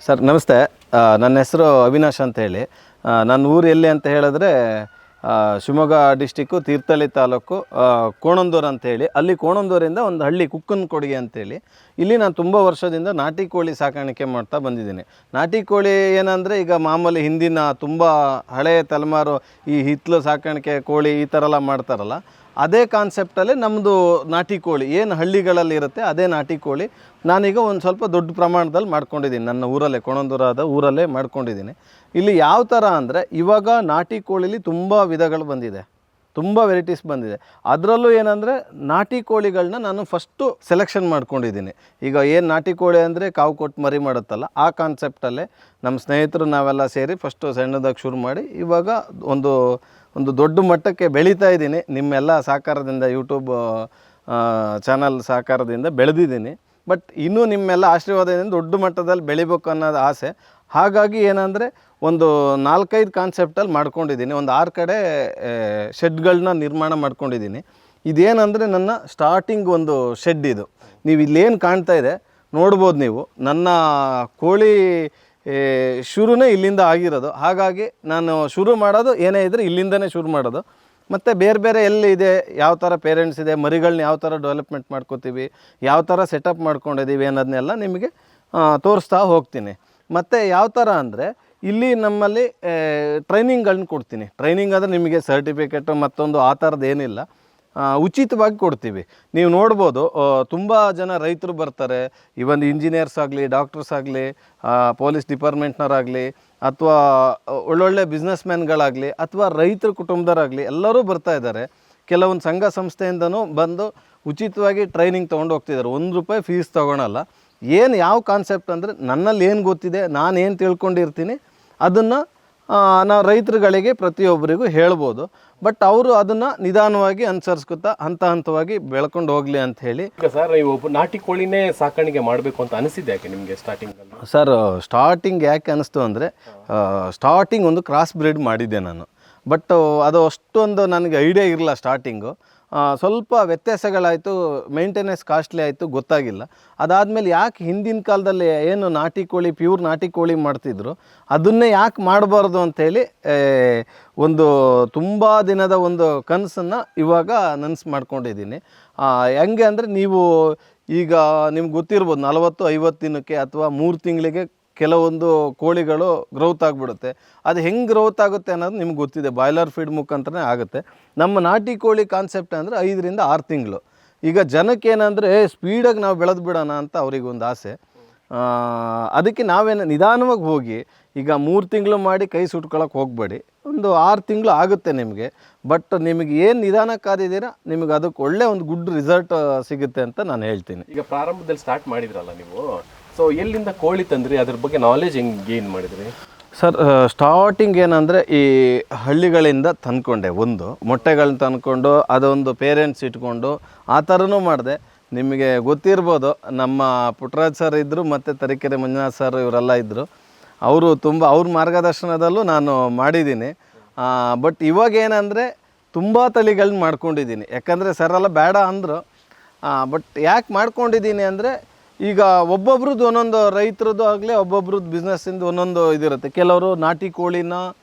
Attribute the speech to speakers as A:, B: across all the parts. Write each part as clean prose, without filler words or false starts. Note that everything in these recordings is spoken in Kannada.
A: ಸರ್ ನಮಸ್ತೆ. ನನ್ನ ಹೆಸರು ಅವಿನಾಶ್ ಅಂತ ಹೇಳಿ. ನನ್ನ ಊರು ಎಲ್ಲಿ ಅಂತ ಹೇಳಿದ್ರೆ ಶಿವಮೊಗ್ಗ ಡಿಸ್ಟಿಕ್ಕು ತೀರ್ಥಹಳ್ಳಿ ತಾಲೂಕು ಕೋಣಂದೂರು ಅಂತೇಳಿ. ಅಲ್ಲಿ ಕೋಣಂದೂರಿಂದ ಒಂದು ಹಳ್ಳಿ ಕುಕ್ಕನಕೊಡಿಗೆ ಅಂತೇಳಿ. ಇಲ್ಲಿ ನಾನು ತುಂಬ ವರ್ಷದಿಂದ ನಾಟಿ ಕೋಳಿ ಸಾಕಾಣಿಕೆ ಮಾಡ್ತಾ ಬಂದಿದ್ದೀನಿ. ನಾಟಿ ಕೋಳಿ ಏನಂದರೆ ಈಗ ಮಾಮೂಲಿ ಹಿಂದಿನ ತುಂಬ ಹಳೆಯ ತಲೆಮಾರು ಈ ಹಿತ್ತಲು ಸಾಕಾಣಿಕೆ ಕೋಳಿ ಈ ಥರ ಎಲ್ಲ ಮಾಡ್ತಾರಲ್ಲ, ಅದೇ ಕಾನ್ಸೆಪ್ಟಲ್ಲಿ ನಮ್ಮದು ನಾಟಿ ಕೋಳಿ ಏನು ಹಳ್ಳಿಗಳಲ್ಲಿ ಇರುತ್ತೆ ಅದೇ ನಾಟಿ ಕೋಳಿ ನಾನೀಗ ಒಂದು ಸ್ವಲ್ಪ ದೊಡ್ಡ ಪ್ರಮಾಣದಲ್ಲಿ ಮಾಡ್ಕೊಂಡಿದ್ದೀನಿ. ನನ್ನ ಊರಲ್ಲೇ ಕೋಣಂದೂರಾದ ಊರಲ್ಲೇ ಮಾಡ್ಕೊಂಡಿದ್ದೀನಿ. ಇಲ್ಲಿ ಯಾವ ಥರ ಅಂದರೆ ಇವಾಗ ನಾಟಿ ಕೋಳಿಲಿ ತುಂಬ ವಿಧಗಳು ಬಂದಿದೆ, ತುಂಬ ವೆರೈಟೀಸ್ ಬಂದಿದೆ. ಅದರಲ್ಲೂ ಏನಂದರೆ ನಾಟಿ ಕೋಳಿಗಳನ್ನ ನಾನು ಫಸ್ಟು ಸೆಲೆಕ್ಷನ್ ಮಾಡ್ಕೊಂಡಿದ್ದೀನಿ. ಈಗ ಏನು ನಾಟಿ ಕೋಳಿ ಅಂದರೆ ಕಾವು ಕೊಟ್ಟು ಮರಿ ಮಾಡುತ್ತಲ್ಲ, ಆ ಕಾನ್ಸೆಪ್ಟಲ್ಲೇ ನಮ್ಮ ಸ್ನೇಹಿತರು ನಾವೆಲ್ಲ ಸೇರಿ ಫಸ್ಟು ಸಣ್ಣದಾಗಿ ಶುರು ಮಾಡಿ ಇವಾಗ ಒಂದು ದೊಡ್ಡ ಮಟ್ಟಕ್ಕೆ ಬೆಳೀತಾ ಇದ್ದೀನಿ. ನಿಮ್ಮೆಲ್ಲ ಸಹಕಾರದಿಂದ, ಯೂಟ್ಯೂಬ್ ಚಾನಲ್ ಸಹಕಾರದಿಂದ ಬೆಳೆದಿದ್ದೀನಿ. ಬಟ್ ಇನ್ನೂ ನಿಮ್ಮೆಲ್ಲ ಆಶೀರ್ವಾದದಿಂದ ದೊಡ್ಡ ಮಟ್ಟದಲ್ಲಿ ಬೆಳಿಬೇಕು ಅನ್ನೋದು ಆಸೆ. ಹಾಗಾಗಿ ಏನಂದರೆ ಒಂದು 4-5 ಕಾನ್ಸೆಪ್ಟಲ್ಲಿ ಮಾಡ್ಕೊಂಡಿದ್ದೀನಿ. ಒಂದು 6 ಕಡೆ ಶೆಡ್ಗಳನ್ನ ನಿರ್ಮಾಣ ಮಾಡ್ಕೊಂಡಿದ್ದೀನಿ. ಇದೇನಂದರೆ ನನ್ನ ಸ್ಟಾರ್ಟಿಂಗ್ ಒಂದು ಶೆಡ್ ಇದು. ನೀವು ಇಲ್ಲೇನು ಕಾಣ್ತಾ ಇದೆ ನೋಡ್ಬೋದು ನೀವು. ನನ್ನ ಕೋಳಿ ಶುರುನೇ ಇಲ್ಲಿಂದ ಆಗಿರೋದು. ಹಾಗಾಗಿ ನಾನು ಶುರು ಮಾಡೋದು ಏನೇ ಇದ್ದರೆ ಇಲ್ಲಿಂದನೇ ಶುರು ಮಾಡೋದು. ಮತ್ತು ಬೇರೆ ಬೇರೆ ಎಲ್ಲಿದೆ, ಯಾವ ಥರ ಪೇರೆಂಟ್ಸ್ ಇದೆ, ಮರಿಗಳನ್ನ ಯಾವ ಥರ ಡೆವಲಪ್ಮೆಂಟ್ ಮಾಡ್ಕೋತೀವಿ, ಯಾವ ಥರ ಸೆಟಪ್ ಮಾಡ್ಕೊಂಡಿದ್ದೀವಿ ಅನ್ನೋದನ್ನೆಲ್ಲ ನಿಮಗೆ ತೋರಿಸ್ತಾ ಹೋಗ್ತೀನಿ. ಮತ್ತು ಯಾವ ಥರ ಅಂದರೆ ಇಲ್ಲಿ ನಮ್ಮಲ್ಲಿ ಟ್ರೈನಿಂಗ್ಗಳನ್ನ ಕೊಡ್ತೀನಿ. ಟ್ರೈನಿಂಗ್ ಅಂದರೆ ನಿಮಗೆ ಸರ್ಟಿಫಿಕೇಟು ಮತ್ತೊಂದು ಆ ಥರದ್ದು ಏನಿಲ್ಲ, ಉಚಿತವಾಗಿ ಕೊಡ್ತೀವಿ. ನೀವು ನೋಡ್ಬೋದು ತುಂಬ ಜನ ರೈತರು ಬರ್ತಾರೆ. ಇವನ್ ಇಂಜಿನಿಯರ್ಸ್ ಆಗಲಿ, ಡಾಕ್ಟರ್ಸ್ ಆಗಲಿ, ಪೊಲೀಸ್ ಡಿಪಾರ್ಟ್ಮೆಂಟ್ನವರಾಗಲಿ, ಅಥವಾ ಒಳ್ಳೊಳ್ಳೆ ಬಿಸ್ನೆಸ್ ಮ್ಯಾನ್ಗಳಾಗಲಿ, ಅಥವಾ ರೈತರ ಕುಟುಂಬದವರಾಗಲಿ ಎಲ್ಲರೂ ಬರ್ತಾ ಇದ್ದಾರೆ. ಕೆಲವೊಂದು ಸಂಘ ಸಂಸ್ಥೆಯಿಂದನೂ ಬಂದು ಉಚಿತವಾಗಿ ಟ್ರೈನಿಂಗ್ ತೊಗೊಂಡು ಹೋಗ್ತಿದ್ದಾರೆ. ₹1 ಫೀಸ್ ತೊಗೊಳಲ್ಲ. ಯಾವ ಕಾನ್ಸೆಪ್ಟ್ ಅಂದರೆ ನನ್ನಲ್ಲಿ ಏನು ಗೊತ್ತಿದೆ, ನಾನು ಏನು ತಿಳ್ಕೊಂಡಿರ್ತೀನಿ ಅದನ್ನು ನಾವು ರೈತರುಗಳಿಗೆ ಪ್ರತಿಯೊಬ್ಬರಿಗೂ ಹೇಳ್ಬೋದು. ಬಟ್ ಅವರು ಅದನ್ನು ನಿಧಾನವಾಗಿ ಅನುಸರಿಸ್ಕೊತಾ ಹಂತವಾಗಿ ಬೆಳ್ಕೊಂಡು ಹೋಗಲಿ ಅಂತ ಹೇಳಿ.
B: ಈಗ ಸರ್, ನೀವು ಒಬ್ಬ ನಾಟಿ ಕೋಳಿನೇ ಸಾಕಾಣಿಕೆ ಮಾಡಬೇಕು ಅಂತ ಅನಿಸಿದೆ ಯಾಕೆ ನಿಮಗೆ ಸ್ಟಾರ್ಟಿಂಗಲ್ಲಿ?
A: ಸರ್, ಸ್ಟಾರ್ಟಿಂಗ್ ಯಾಕೆ ಅನಿಸ್ತು ಅಂದರೆ ಸ್ಟಾರ್ಟಿಂಗ್ ಒಂದು ಕ್ರಾಸ್ ಬ್ರೀಡ್ ಮಾಡಿದ್ದೆ ನಾನು. ಬಟ್ ಅದು ಅಷ್ಟೊಂದು ನನಗೆ ಐಡಿಯಾ ಇರಲಿಲ್ಲ ಸ್ಟಾರ್ಟಿಂಗು. ಸ್ವಲ್ಪ ವ್ಯತ್ಯಾಸಗಳಾಯಿತು, ಮೇಂಟೆನೆನ್ಸ್ ಕಾಸ್ಟ್ಲಿ ಆಯಿತು, ಗೊತ್ತಾಗಿಲ್ಲ. ಅದಾದಮೇಲೆ ಯಾಕೆ ಹಿಂದಿನ ಕಾಲದಲ್ಲಿ ಏನು ನಾಟಿ ಕೋಳಿ, ಪ್ಯೂರ್ ನಾಟಿ ಕೋಳಿ ಮಾಡ್ತಿದ್ರು, ಅದನ್ನೇ ಯಾಕೆ ಮಾಡಬಾರ್ದು ಅಂಥೇಳಿ ಒಂದು ತುಂಬ ದಿನದ ಒಂದು ಕನಸನ್ನು ಇವಾಗ ನನಸು ಮಾಡ್ಕೊಂಡಿದ್ದೀನಿ. ಹೆಂಗೆ ಅಂದರೆ ನೀವು ಈಗ ನಿಮ್ಗೆ ಗೊತ್ತಿರ್ಬೋದು 40-50 ದಿನಕ್ಕೆ ಅಥವಾ 3 ತಿಂಗಳಿಗೆ ಕೆಲವೊಂದು ಕೋಳಿಗಳು ಗ್ರೌತ್ ಆಗಿಬಿಡುತ್ತೆ. ಅದು ಹೆಂಗೆ ಗ್ರೌತ್ ಆಗುತ್ತೆ ಅನ್ನೋದು ನಿಮ್ಗೆ ಗೊತ್ತಿದೆ, ಬಾಯ್ಲರ್ ಫೀಡ್ ಮುಖಾಂತರನೇ ಆಗುತ್ತೆ. ನಮ್ಮ ನಾಟಿ ಕೋಳಿ ಕಾನ್ಸೆಪ್ಟ್ ಅಂದರೆ 5-6 ತಿಂಗಳು. ಈಗ ಜನಕ್ಕೆ ಏನಂದರೆ ಸ್ಪೀಡಾಗಿ ನಾವು ಬೆಳೆದು ಬಿಡೋಣ ಅಂತ ಅವ್ರಿಗೊಂದು ಆಸೆ. ಅದಕ್ಕೆ ನಾವೇನು ನಿಧಾನವಾಗಿ ಹೋಗಿ ಈಗ 3 ತಿಂಗಳು ಮಾಡಿ ಕೈ ಸುಟ್ಕೊಳ್ಳೋಕೆ ಹೋಗಬೇಡಿ. ಒಂದು 6 ತಿಂಗಳು ಆಗುತ್ತೆ ನಿಮಗೆ. ಬಟ್ ನಿಮಗೆ ಏನು ನಿಧಾನಕ್ಕಾದಿದ್ದೀರಾ ನಿಮಗೆ ಅದಕ್ಕೆ ಒಳ್ಳೆ ಒಂದು ಗುಡ್ ರಿಸಲ್ಟ್ ಸಿಗುತ್ತೆ ಅಂತ ನಾನು ಹೇಳ್ತೀನಿ.
B: ಈಗ ಪ್ರಾರಂಭದಲ್ಲಿ ಸ್ಟಾರ್ಟ್ ಮಾಡಿದ್ರಲ್ಲ ನೀವು, ಸೊ ಎಲ್ಲಿಂದ ಕೋಳಿ ತಂದ್ರಿ, ಅದ್ರ ಬಗ್ಗೆ ನಾಲೆಜ್ ಹೆಂಗೆ ಗೇನ್ ಮಾಡಿದ್ರಿ?
A: ಸರ್, ಸ್ಟಾರ್ಟಿಂಗ್ ಏನಂದರೆ ಈ ಹಳ್ಳಿಗಳಿಂದ ತಂದ್ಕೊಂಡೆ. ಒಂದು ಮೊಟ್ಟೆಗಳನ್ನ ತಂದ್ಕೊಂಡು ಅದೊಂದು ಪೇರೆಂಟ್ಸ್ ಇಟ್ಕೊಂಡು ಆ ಥರನೂ ಮಾಡಿದೆ. ನಿಮಗೆ ಗೊತ್ತಿರ್ಬೋದು, ನಮ್ಮ ಪುಟ್ಟರಾಜ್ ಸರ್ ಇದ್ದರು ಮತ್ತು ತರೀಕೆರೆ ಮಂಜುನಾಥ್ ಸರ್ ಇವರೆಲ್ಲ ಇದ್ದರು. ಅವರು ಅವ್ರ ಮಾರ್ಗದರ್ಶನದಲ್ಲೂ ನಾನು ಮಾಡಿದ್ದೀನಿ. ಬಟ್ ಇವಾಗ ಏನಂದರೆ ತುಂಬ ತಳಿಗಳನ್ನ ಮಾಡ್ಕೊಂಡಿದ್ದೀನಿ. ಯಾಕಂದರೆ ಸರೆಲ್ಲ ಬೇಡ ಅಂದರು. ಬಟ್ ಯಾಕೆ ಮಾಡ್ಕೊಂಡಿದ್ದೀನಿ ಅಂದರೆ ಈಗ ಒಬ್ಬೊಬ್ರದ್ದು ಒಂದೊಂದು ರೈತರದ್ದು ಆಗಲಿ, ಒಬ್ಬೊಬ್ರದ್ದು ಬಿಸ್ನೆಸ್ಸಿಂದ ಒಂದೊಂದು ಇದಿರುತ್ತೆ. ಕೆಲವರು ನಾಟಿ ಕೋಳಿನ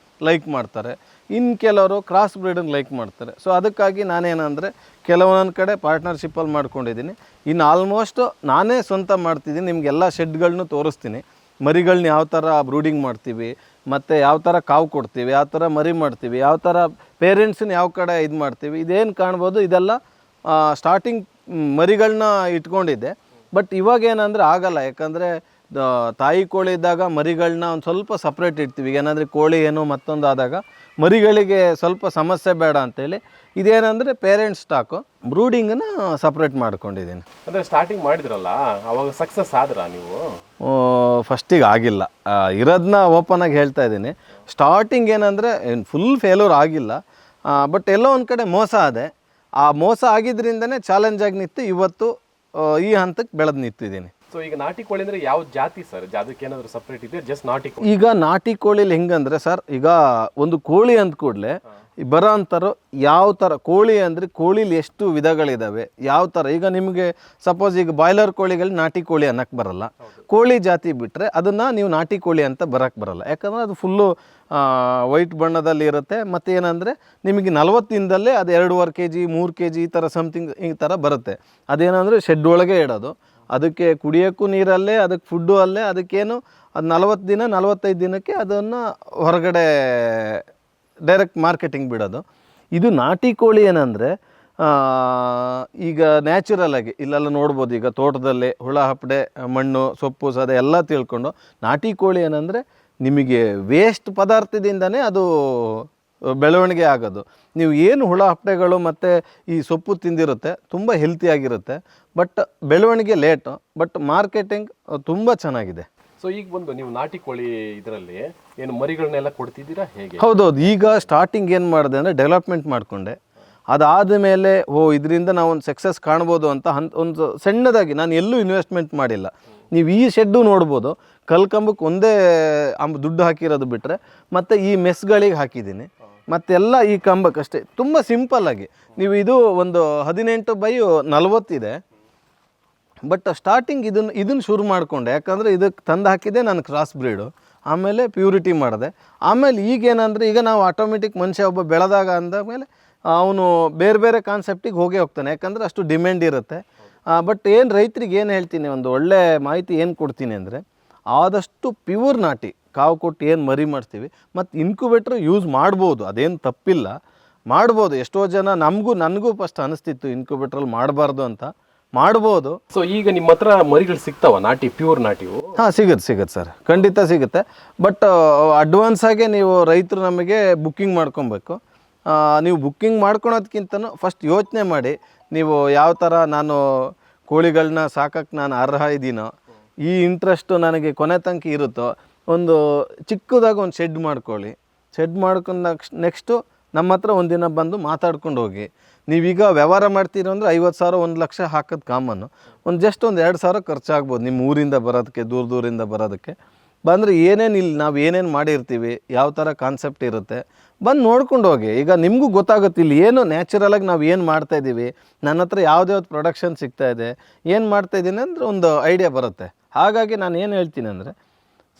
A: ಲೈಕ್ ಮಾಡ್ತಾರೆ, ಇನ್ನು ಕೆಲವರು ಕ್ರಾಸ್ ಬ್ರೀಡನ್ನು ಲೈಕ್ ಮಾಡ್ತಾರೆ. ಸೊ ಅದಕ್ಕಾಗಿ ನಾನೇನಂದರೆ ಕೆಲವೊಂದೊಂದು ಕಡೆ ಪಾರ್ಟ್ನರ್ಶಿಪ್ಪಲ್ಲಿ ಮಾಡ್ಕೊಂಡಿದ್ದೀನಿ. ಇನ್ನು ಆಲ್ಮೋಸ್ಟು ನಾನೇ ಸ್ವಂತ ಮಾಡ್ತಿದ್ದೀನಿ. ನಿಮಗೆಲ್ಲ ಶೆಡ್ಗಳನ್ನೂ ತೋರಿಸ್ತೀನಿ. ಮರಿಗಳನ್ನ ಯಾವ ಥರ ಬ್ರೂಡಿಂಗ್ ಮಾಡ್ತೀವಿ, ಮತ್ತು ಯಾವ ಥರ ಕಾವು ಕೊಡ್ತೀವಿ, ಯಾವ ಥರ ಮರಿ ಮಾಡ್ತೀವಿ, ಯಾವ ಥರ ಪೇರೆಂಟ್ಸನ್ನ ಯಾವ ಕಡೆ ಇದು ಮಾಡ್ತೀವಿ, ಇದೇನು ಕಾಣ್ಬೋದು ಇದೆಲ್ಲ ಸ್ಟಾರ್ಟಿಂಗ್ ಮರಿಗಳನ್ನ ಇಟ್ಕೊಂಡಿದ್ದೆ. ಬಟ್ ಇವಾಗ ಏನಂದರೆ ಆಗಲ್ಲ. ಯಾಕಂದರೆ ತಾಯಿ ಕೋಳಿ ಇದ್ದಾಗ ಮರಿಗಳನ್ನ ಒಂದು ಸ್ವಲ್ಪ ಸಪ್ರೇಟ್ ಇಡ್ತೀವಿ. ಏನಂದರೆ ಕೋಳಿ ಏನೋ ಮತ್ತೊಂದು ಆದಾಗ ಮರಿಗಳಿಗೆ ಸ್ವಲ್ಪ ಸಮಸ್ಯೆ ಬೇಡ ಅಂತೇಳಿ ಇದೇನಂದರೆ ಪೇರೆಂಟ್ ಸ್ಟಾಕು ಬ್ರೂಡಿಂಗನ್ನು ಸಪ್ರೇಟ್ ಮಾಡ್ಕೊಂಡಿದ್ದೀನಿ.
B: ಅಂದರೆ ಸ್ಟಾರ್ಟಿಂಗ್ ಮಾಡಿದ್ರಲ್ಲ, ಅವಾಗ ಸಕ್ಸಸ್ ಆದ್ರಾ ನೀವು?
A: ಫಸ್ಟಿಗೆ ಆಗಿಲ್ಲ, ಇರೋದನ್ನ ಓಪನ್ ಆಗಿ ಹೇಳ್ತಾ ಇದ್ದೀನಿ. ಸ್ಟಾರ್ಟಿಂಗ್ ಏನಂದರೆ ಫುಲ್ ಫೇಲ್ಯೂರ್ ಆಗಿಲ್ಲ. ಬಟ್ ಎಲ್ಲೋ ಒಂದು ಕಡೆ ಮೋಸ ಆದೆ. ಆ ಮೋಸ ಆಗಿದ್ದರಿಂದನೇ ಚಾಲೆಂಜಾಗಿ ನಿಂತು ಇವತ್ತು ಈ ಹಂತಕ್ಕೆ ಬೆಳೆದು ನಿಂತಿದ್ದೀನಿ.
B: ಸೊ ಈಗ ನಾಟಿ ಕೋಳಿ ಅಂದ್ರೆ ಯಾವ ಜಾತಿ ಸರ್? ಅದಕ್ಕೆ ಏನಾದ್ರು ಸಪ್ರೇಟ್ ಇದೆ? ಜಸ್ಟ್ ನಾಟಿ ಕೋಳಿ?
A: ಈಗ ನಾಟಿ ಕೋಳಿಲಿ ಹೆಂಗಂದ್ರೆ ಸರ್, ಈಗ ಒಂದು ಕೋಳಿ ಅಂದ ಕೂಡಲೇ ಬರೋ ಅಂತಾರೋ ಯಾವ ಥರ ಕೋಳಿ ಅಂದರೆ ಕೋಳಿಲಿ ಎಷ್ಟು ವಿಧಗಳಿದ್ದಾವೆ, ಯಾವ ಥರ. ಈಗ ನಿಮಗೆ ಸಪೋಸ್ ಈಗ ಬಾಯ್ಲರ್ ಕೋಳಿಗಳು ನಾಟಿ ಕೋಳಿ ಅನ್ನಕ್ಕೆ ಬರಲ್ಲ. ಕೋಳಿ ಜಾತಿ ಬಿಟ್ಟರೆ ಅದನ್ನು ನೀವು ನಾಟಿ ಕೋಳಿ ಅಂತ ಬರೋಕ್ಕೆ ಬರಲ್ಲ. ಯಾಕಂದರೆ ಅದು ಫುಲ್ಲು ವೈಟ್ ಬಣ್ಣದಲ್ಲಿ ಇರುತ್ತೆ. ಮತ್ತು ಏನಂದರೆ ನಿಮಗೆ 40 ದಿನದಲ್ಲೇ ಅದು 2.5 kg 3 kg ಈ ಥರ ಸಮಥಿಂಗ್ ಈ ಥರ ಬರುತ್ತೆ. ಅದೇನಂದರೆ ಶೆಡ್ ಒಳಗೆ ಇಡೋದು, ಅದಕ್ಕೆ ಕುಡಿಯೋಕ್ಕೂ ನೀರಲ್ಲೇ, ಅದಕ್ಕೆ ಫುಡ್ಡು ಅಲ್ಲೇ. ಅದಕ್ಕೇನು ಅದು 40 ದಿನ 45 ದಿನಕ್ಕೆ ಅದನ್ನು ಹೊರಗಡೆ ಡೈರೆಕ್ಟ್ ಮಾರ್ಕೆಟಿಂಗ್ ಬಿಡೋದು. ಇದು ನಾಟಿ ಕೋಳಿ ಏನಂದರೆ ಈಗ ನ್ಯಾಚುರಲ್ ಆಗಿ ಇಲ್ಲೆಲ್ಲ ನೋಡ್ಬೋದು, ಈಗ ತೋಟದಲ್ಲೇ ಹುಳ ಹಪ್ಪಡೆ ಮಣ್ಣು ಸೊಪ್ಪು ಸದೆ ಎಲ್ಲ ತಿಳ್ಕೊಂಡು. ನಾಟಿ ಕೋಳಿ ಏನಂದರೆ ನಿಮಗೆ ವೇಸ್ಟ್ ಪದಾರ್ಥದಿಂದನೇ ಅದು ಬೆಳವಣಿಗೆ ಆಗೋದು. ನೀವು ಏನು ಹುಳ ಹಪ್ಪಡೆಗಳು ಮತ್ತು ಈ ಸೊಪ್ಪು ತಿಂದಿರುತ್ತೆ ತುಂಬ ಹೆಲ್ತಿಯಾಗಿರುತ್ತೆ. ಬಟ್ ಬೆಳವಣಿಗೆ ಲೇಟು, ಬಟ್ ಮಾರ್ಕೆಟಿಂಗ್ ತುಂಬ ಚೆನ್ನಾಗಿದೆ.
B: ಸೊ ಈಗ ಬಂದು ನೀವು ನಾಟಿ ಕೋಳಿ ಇದರಲ್ಲಿ ಏನು ಮರಿಗಳನ್ನೆಲ್ಲ ಕೊಡ್ತಿದ್ದೀರಾ ಹೇಗೆ?
A: ಹೌದೌದು. ಈಗ ಸ್ಟಾರ್ಟಿಂಗ್ ಏನು ಮಾಡಿದೆ ಅಂದರೆ ಡೆವಲಪ್ಮೆಂಟ್ ಮಾಡಿಕೊಂಡೆ. ಅದಾದ ಮೇಲೆ ಇದರಿಂದ ನಾವು ಒಂದು ಸಕ್ಸಸ್ ಕಾಣ್ಬೋದು ಅಂತ ಒಂದು ಸಣ್ಣದಾಗಿ, ನಾನು ಎಲ್ಲೂ ಇನ್ವೆಸ್ಟ್ಮೆಂಟ್ ಮಾಡಿಲ್ಲ. ನೀವು ಈ ಶೆಡ್ಡು ನೋಡ್ಬೋದು, ಕಲ್ಕಂಬಕ್ಕೆ ಒಂದೇ ದುಡ್ಡು ಹಾಕಿರೋದು ಬಿಟ್ಟರೆ, ಮತ್ತು ಈ ಮೆಸ್ಗಳಿಗೆ ಹಾಕಿದ್ದೀನಿ, ಮತ್ತೆಲ್ಲ ಈ ಕಂಬಕ್ಕಷ್ಟೇ. ತುಂಬ ಸಿಂಪಲ್ಲಾಗಿ ನೀವು ಇದು ಒಂದು 18x40 ಇದೆ. ಬಟ್ ಸ್ಟಾರ್ಟಿಂಗ್ ಇದನ್ನು ಶುರು ಮಾಡಿಕೊಂಡೆ. ಯಾಕಂದರೆ ಇದಕ್ಕೆ ತಂದು ಹಾಕಿದ್ದೆ ನಾನು ಕ್ರಾಸ್ ಬ್ರೀಡು, ಆಮೇಲೆ ಪ್ಯೂರಿಟಿ ಮಾಡಿದೆ. ಆಮೇಲೆ ಈಗೇನಂದರೆ ಈಗ ನಾವು ಆಟೋಮೆಟಿಕ್ ಮನುಷ್ಯ ಒಬ್ಬ ಬೆಳೆದಾಗ ಅಂದಮೇಲೆ ಅವನು ಬೇರೆ ಬೇರೆ ಕಾನ್ಸೆಪ್ಟಿಗೆ ಹೋಗೇ ಹೋಗ್ತಾನೆ. ಯಾಕಂದರೆ ಅಷ್ಟು ಡಿಮ್ಯಾಂಡ್ ಇರುತ್ತೆ. ಬಟ್ ಏನು ರೈತರಿಗೆ ಏನು ಹೇಳ್ತೀನಿ, ಒಂದು ಒಳ್ಳೆ ಮಾಹಿತಿ ಏನು ಕೊಡ್ತೀನಿ ಅಂದರೆ, ಆದಷ್ಟು ಪ್ಯೂರ್ ನಾಟಿ ಕಾವು ಕೊಟ್ಟು ಏನು ಮರಿ ಮಾಡ್ತೀವಿ, ಮತ್ತು ಇನ್ಕ್ಯುಬೇಟ್ರ್ ಯೂಸ್ ಮಾಡ್ಬೋದು, ಅದೇನು ತಪ್ಪಿಲ್ಲ, ಮಾಡ್ಬೋದು. ಎಷ್ಟೋ ಜನ ನನಗೂ ಫಸ್ಟ್ ಅನಿಸ್ತಿತ್ತು ಇನ್ಕ್ಯುಬೇಟ್ರಲ್ಲಿ ಮಾಡಬಾರ್ದು ಅಂತ. ಮಾಡ್ಬೋದು.
B: ಸೊ ಈಗ ನಿಮ್ಮ ಹತ್ರ ಮರಿಗಳು ಸಿಗ್ತಾವ ನಾಟಿ ಪ್ಯೂರ್ ನಾಟಿವು?
A: ಹಾಂ, ಸಿಗುತ್ತೆ ಸರ್, ಖಂಡಿತ ಸಿಗುತ್ತೆ. ಬಟ್ ಅಡ್ವಾನ್ಸಾಗೆ ನೀವು ರೈತರು ನಮಗೆ ಬುಕ್ಕಿಂಗ್ ಮಾಡ್ಕೊಬೇಕು. ನೀವು ಬುಕ್ಕಿಂಗ್ ಮಾಡ್ಕೊಳೋದಕ್ಕಿಂತನೂ ಫಸ್ಟ್ ಯೋಚನೆ ಮಾಡಿ, ನೀವು ಯಾವ ಥರ ನಾನು ಕೋಳಿಗಳನ್ನ ಸಾಕಕ್ಕೆ ನಾನು ಅರ್ಹ ಇದ್ದೀನೋ, ಈ ಇಂಟ್ರೆಸ್ಟು ನನಗೆ ಕೊನೆ ತನಕ ಇರುತ್ತೋ, ಒಂದು ಚಿಕ್ಕದಾಗಿ ಒಂದು ಶೆಡ್ ಮಾಡ್ಕೊಳ್ಳಿ. ಶೆಡ್ ಮಾಡ್ಕೊಂಡು ನೆಕ್ಸ್ಟು ನಮ್ಮ ಹತ್ರ ಒಂದಿನ ಬಂದು ಮಾತಾಡ್ಕೊಂಡು ಹೋಗಿ. ನೀವೀಗ ವ್ಯವಹಾರ ಮಾಡ್ತೀರ ಅಂದರೆ 50,000 1 ಲಕ್ಷ ಹಾಕೋದು ಕಾಮನ್ನು. ಜಸ್ಟ್ ಒಂದು 2,000 ಖರ್ಚಾಗ್ಬೋದು ನಿಮ್ಮ ಊರಿಂದ ಬರೋದಕ್ಕೆ, ದೂರದಿಂದ ಬರೋದಕ್ಕೆ. ಬಂದರೆ ನಾವು ಏನೇನು ಮಾಡಿರ್ತೀವಿ, ಯಾವ ಥರ ಕಾನ್ಸೆಪ್ಟ್ ಇರುತ್ತೆ, ಬಂದು ನೋಡ್ಕೊಂಡು ಹೋಗಿ. ಈಗ ನಿಮಗೂ ಗೊತ್ತಾಗುತ್ತೆ ಇಲ್ಲಿ ಏನು ನ್ಯಾಚುರಲಾಗಿ ನಾವು ಏನು ಮಾಡ್ತಾಯಿದ್ದೀವಿ, ನನ್ನ ಹತ್ರ ಯಾವ್ದು ಪ್ರೊಡಕ್ಷನ್ ಸಿಗ್ತಾಯಿದೆ, ಏನು ಮಾಡ್ತಾಯಿದ್ದೀನಿ ಅಂದರೆ ಒಂದು ಐಡಿಯಾ ಬರುತ್ತೆ. ಹಾಗಾಗಿ ನಾನು ಏನು ಹೇಳ್ತೀನಿ ಅಂದರೆ,